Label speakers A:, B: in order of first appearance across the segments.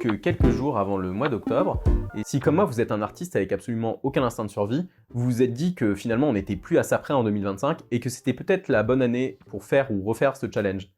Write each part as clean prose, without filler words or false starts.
A: que quelques jours avant le mois d'octobre, et si comme moi vous êtes un artiste avec absolument aucun instinct de survie, vous vous êtes dit que finalement on n'était plus à ça près en 2025 et que c'était peut-être la bonne année pour faire ou refaire ce challenge.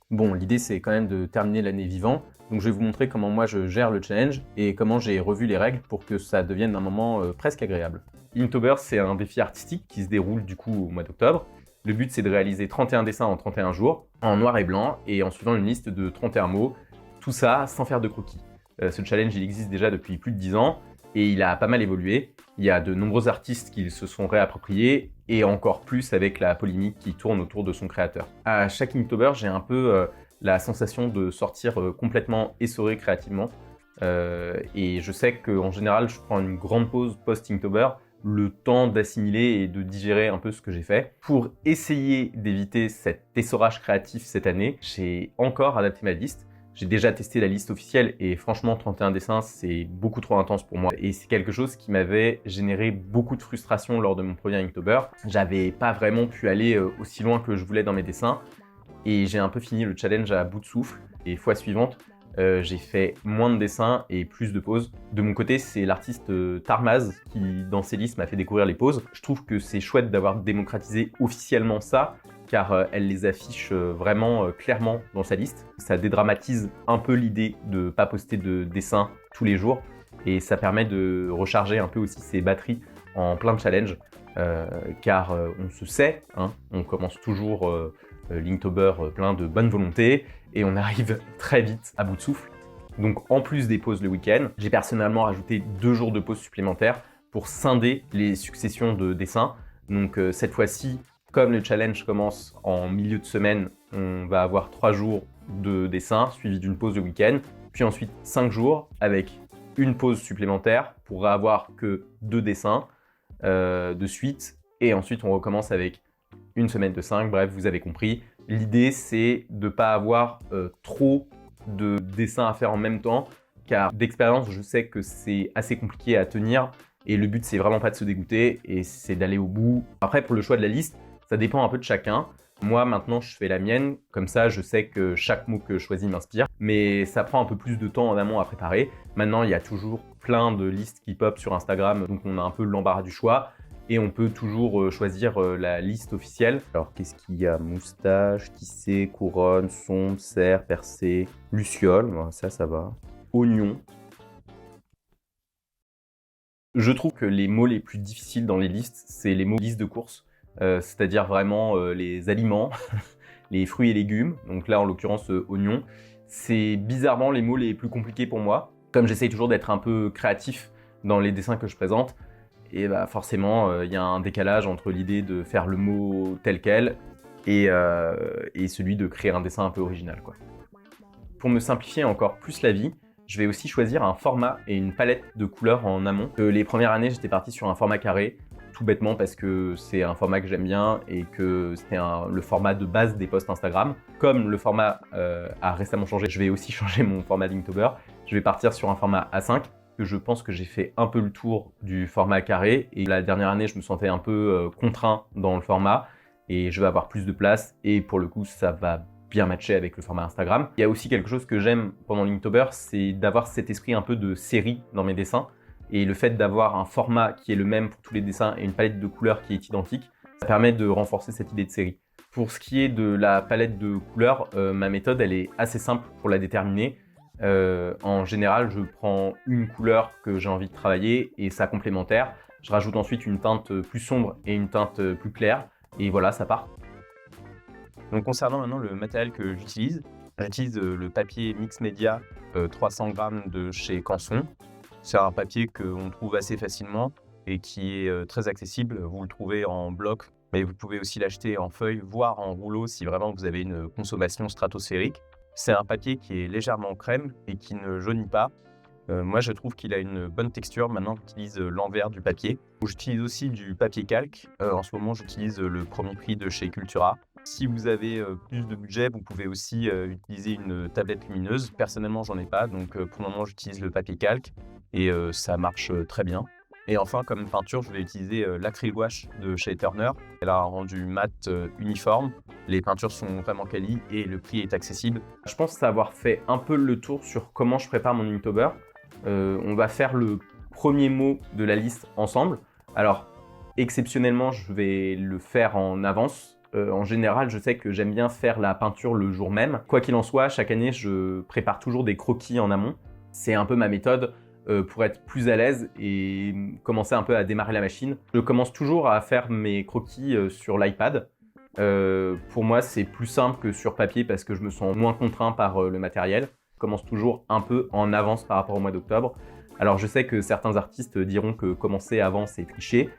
A: Bon, l'idée c'est quand même de terminer l'année vivant, donc je vais vous montrer comment moi je gère le challenge et comment j'ai revu les règles pour que ça devienne un moment presque agréable. Inktober, c'est un défi artistique qui se déroule du coup au mois d'octobre. Le but c'est de réaliser 31 dessins en 31 jours, en noir et blanc et en suivant une liste de 31 mots, tout ça sans faire de croquis. Ce challenge il existe déjà depuis plus de 10 ans et il a pas mal évolué. Il y a de nombreux artistes qui se sont réappropriés et encore plus avec la polémique qui tourne autour de son créateur. À chaque Inktober, j'ai un peu la sensation de sortir complètement essoré créativement et je sais qu'en général je prends une grande pause post-Inktober, le temps d'assimiler et de digérer un peu ce que j'ai fait. Pour essayer d'éviter cet essorage créatif cette année, j'ai encore adapté ma liste. J'ai déjà testé la liste officielle et franchement 31 dessins c'est beaucoup trop intense pour moi et c'est quelque chose qui m'avait généré beaucoup de frustration lors de mon premier Inktober. J'avais pas vraiment pu aller aussi loin que je voulais dans mes dessins et j'ai un peu fini le challenge à bout de souffle. Et fois suivante, j'ai fait moins de dessins et plus de pauses. De mon côté, c'est l'artiste Tarmaz qui, dans ses listes, m'a fait découvrir les pauses. Je trouve que c'est chouette d'avoir démocratisé officiellement ça, car elle les affiche vraiment clairement dans sa liste. Ça dédramatise un peu l'idée de ne pas poster de dessins tous les jours, et ça permet de recharger un peu aussi ses batteries en plein de challenges, car on se sait, hein, on commence toujours l'Inktober plein de bonne volonté, et on arrive très vite à bout de souffle. Donc en plus des pauses le week-end, j'ai personnellement rajouté 2 jours de pause supplémentaires pour scinder les successions de dessins. Donc cette fois-ci, comme le challenge commence en milieu de semaine, on va avoir 3 jours de dessin suivi d'une pause le week-end, puis ensuite 5 jours avec une pause supplémentaire pour avoir que 2 dessins de suite, et ensuite on recommence avec une semaine de 5, bref, vous avez compris. L'idée, c'est de ne pas avoir trop de dessins à faire en même temps, car d'expérience, je sais que c'est assez compliqué à tenir, et le but, c'est vraiment pas de se dégoûter, et c'est d'aller au bout. Après, pour le choix de la liste, ça dépend un peu de chacun. Moi, maintenant, je fais la mienne, comme ça, je sais que chaque mot que je choisis m'inspire, mais ça prend un peu plus de temps en amont à préparer. Maintenant, il y a toujours plein de listes qui pop sur Instagram, donc on a un peu l'embarras du choix. Et on peut toujours choisir la liste officielle. Alors, qu'est-ce qu'il y a? Moustache, tissé, couronne, sombre, cerf, percé, luciole, ça va. Oignon. Je trouve que les mots les plus difficiles dans les listes, c'est les mots liste de course. C'est-à-dire vraiment les aliments, les fruits et légumes. Donc là, en l'occurrence, oignon. C'est bizarrement les mots les plus compliqués pour moi. Comme j'essaye toujours d'être un peu créatif dans les dessins que je présente, et bah forcément, il y a un décalage entre l'idée de faire le mot tel quel et celui de créer un dessin un peu original, quoi. Pour me simplifier encore plus la vie, je vais aussi choisir un format et une palette de couleurs en amont. Les premières années, j'étais parti sur un format carré, tout bêtement parce que c'est un format que j'aime bien et que c'était le format de base des posts Instagram. Comme le format a récemment changé, je vais aussi changer mon format d'Inktober. Je vais partir sur un format A5. Que je pense que j'ai fait un peu le tour du format carré, et la dernière année je me sentais un peu contraint dans le format et je vais avoir plus de place, et pour le coup ça va bien matcher avec le format Instagram. Il y a aussi quelque chose que j'aime pendant l'Inktober, c'est d'avoir cet esprit un peu de série dans mes dessins, et le fait d'avoir un format qui est le même pour tous les dessins et une palette de couleurs qui est identique, ça permet de renforcer cette idée de série. Pour ce qui est de la palette de couleurs, ma méthode elle est assez simple pour la déterminer. En général, je prends une couleur que j'ai envie de travailler et sa complémentaire. Je rajoute ensuite une teinte plus sombre et une teinte plus claire, et voilà, ça part. Donc concernant maintenant le matériel que j'utilise le papier Mix Media 300 grammes de chez Canson. C'est un papier qu'on trouve assez facilement et qui est très accessible. Vous le trouvez en bloc, mais vous pouvez aussi l'acheter en feuille, voire en rouleau si vraiment vous avez une consommation stratosphérique. C'est un papier qui est légèrement crème et qui ne jaunit pas. Moi, je trouve qu'il a une bonne texture. Maintenant, j'utilise l'envers du papier. J'utilise aussi du papier calque. En ce moment, j'utilise le premier prix de chez Cultura. Si vous avez plus de budget, vous pouvez aussi utiliser une tablette lumineuse. Personnellement, j'en ai pas, donc pour le moment, j'utilise le papier calque et ça marche très bien. Et enfin, comme peinture, je vais utiliser l'acryl wash de chez Turner. Elle a un rendu mat uniforme. Les peintures sont vraiment quali et le prix est accessible. Je pense avoir fait un peu le tour sur comment je prépare mon Inktober. On va faire le premier mot de la liste ensemble. Alors, exceptionnellement, je vais le faire en avance. En général, je sais que j'aime bien faire la peinture le jour même. Quoi qu'il en soit, chaque année, je prépare toujours des croquis en amont. C'est un peu ma méthode pour être plus à l'aise et commencer un peu à démarrer la machine. Je commence toujours à faire mes croquis sur l'iPad. Pour moi, c'est plus simple que sur papier parce que je me sens moins contraint par le matériel. Je commence toujours un peu en avance par rapport au mois d'octobre. Alors, je sais que certains artistes diront que commencer avant, c'est tricher.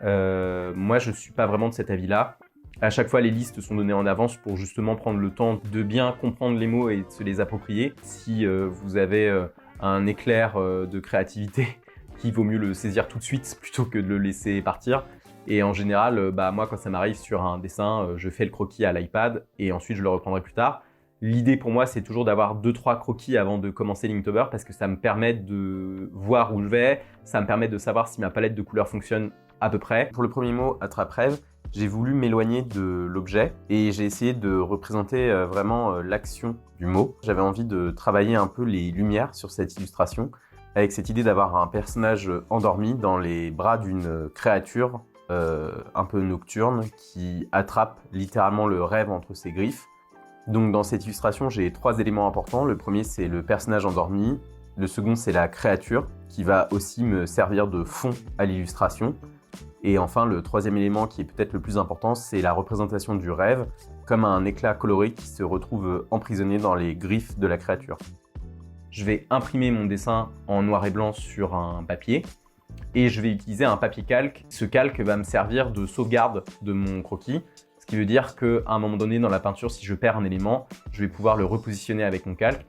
A: Moi, je ne suis pas vraiment de cet avis-là. À chaque fois, les listes sont données en avance pour justement prendre le temps de bien comprendre les mots et de se les approprier. Si vous avez un éclair de créativité, il vaut mieux le saisir tout de suite plutôt que de le laisser partir. Et en général, moi, quand ça m'arrive sur un dessin, je fais le croquis à l'iPad et ensuite je le reprendrai plus tard. L'idée pour moi, c'est toujours d'avoir 2-3 croquis avant de commencer l'Inktober parce que ça me permet de voir où je vais, ça me permet de savoir si ma palette de couleurs fonctionne à peu près. Pour le premier mot, attrape-rêve, j'ai voulu m'éloigner de l'objet et j'ai essayé de représenter vraiment l'action du mot. J'avais envie de travailler un peu les lumières sur cette illustration avec cette idée d'avoir un personnage endormi dans les bras d'une créature un peu nocturne qui attrape littéralement le rêve entre ses griffes. Donc dans cette illustration, j'ai 3 éléments importants. Le premier, c'est le personnage endormi. Le second, c'est la créature qui va aussi me servir de fond à l'illustration. Et enfin, le troisième élément qui est peut-être le plus important, c'est la représentation du rêve comme un éclat coloré qui se retrouve emprisonné dans les griffes de la créature. Je vais imprimer mon dessin en noir et blanc sur un papier et je vais utiliser un papier calque. Ce calque va me servir de sauvegarde de mon croquis, ce qui veut dire qu'à un moment donné dans la peinture, si je perds un élément, je vais pouvoir le repositionner avec mon calque.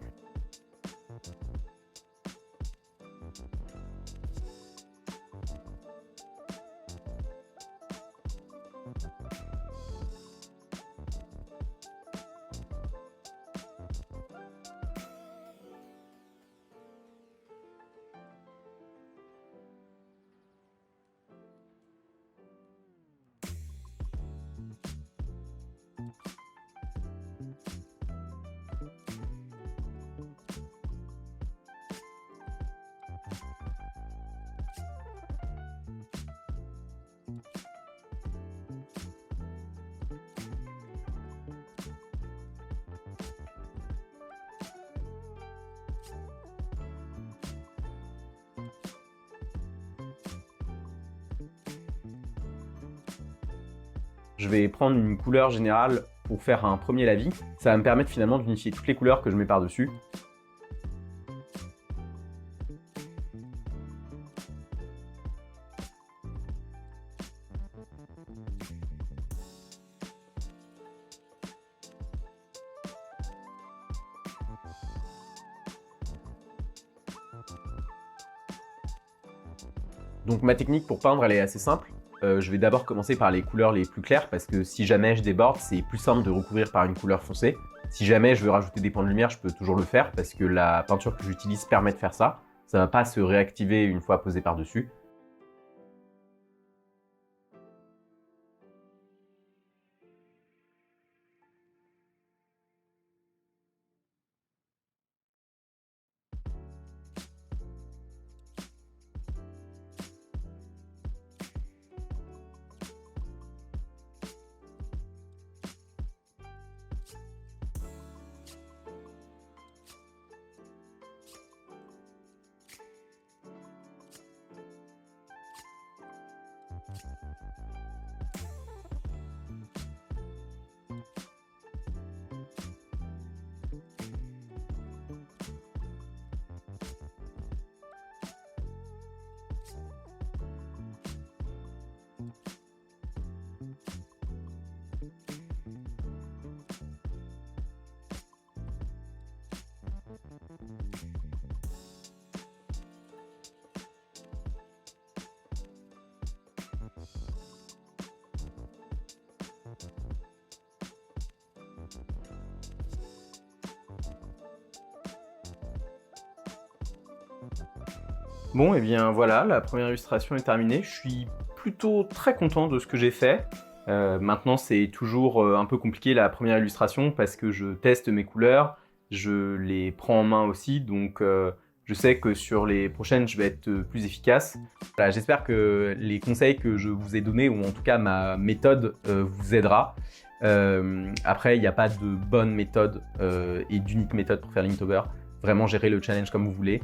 A: Je vais prendre une couleur générale pour faire un premier lavis. Ça va me permettre finalement d'unifier toutes les couleurs que je mets par-dessus. Donc ma technique pour peindre, elle est assez simple. Je vais d'abord commencer par les couleurs les plus claires parce que si jamais je déborde, c'est plus simple de recouvrir par une couleur foncée. Si jamais je veux rajouter des points de lumière, je peux toujours le faire parce que la peinture que j'utilise permet de faire ça. Ça ne va pas se réactiver une fois posé par-dessus. Bon, et bien voilà, la première illustration est terminée. Je suis plutôt très content de ce que j'ai fait. Maintenant, c'est toujours un peu compliqué la première illustration parce que je teste mes couleurs, je les prends en main aussi, donc je sais que sur les prochaines, je vais être plus efficace. Voilà, j'espère que les conseils que je vous ai donnés, ou en tout cas ma méthode, vous aidera. Après, il n'y a pas de bonne méthode et d'unique méthode pour faire Linktober. Vraiment, gérer le challenge comme vous voulez.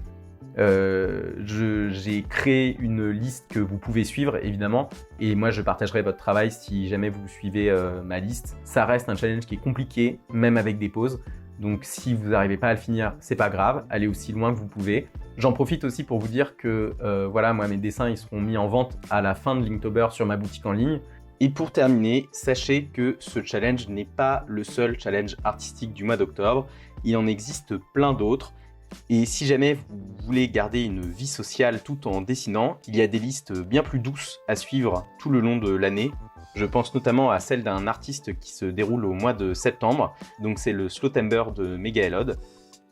A: J'ai créé une liste que vous pouvez suivre, évidemment, et moi je partagerai votre travail si jamais vous suivez ma liste. Ça reste un challenge qui est compliqué, même avec des pauses, donc si vous n'arrivez pas à le finir, c'est pas grave, allez aussi loin que vous pouvez. J'en profite aussi pour vous dire que voilà, moi mes dessins ils seront mis en vente à la fin de Linktober sur ma boutique en ligne. Et pour terminer, sachez que ce challenge n'est pas le seul challenge artistique du mois d'octobre, il en existe plein d'autres. Et si jamais vous voulez garder une vie sociale tout en dessinant, il y a des listes bien plus douces à suivre tout le long de l'année. Je pense notamment à celle d'un artiste qui se déroule au mois de septembre, donc c'est le Slowtember de Megaelod.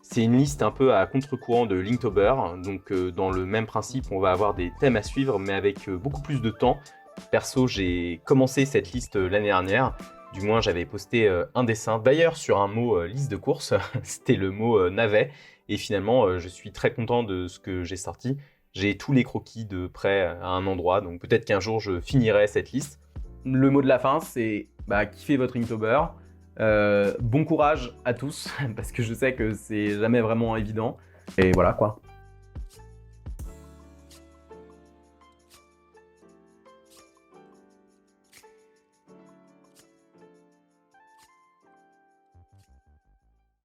A: C'est une liste un peu à contre-courant de Linktober, donc dans le même principe on va avoir des thèmes à suivre mais avec beaucoup plus de temps. Perso, j'ai commencé cette liste l'année dernière, du moins j'avais posté un dessin, d'ailleurs sur un mot liste de course, c'était le mot navet. Et finalement, je suis très content de ce que j'ai sorti. J'ai tous les croquis de près à un endroit, donc peut-être qu'un jour je finirai cette liste. Le mot de la fin, c'est kiffez votre Inktober. Bon courage à tous, parce que je sais que c'est jamais vraiment évident. Et voilà quoi.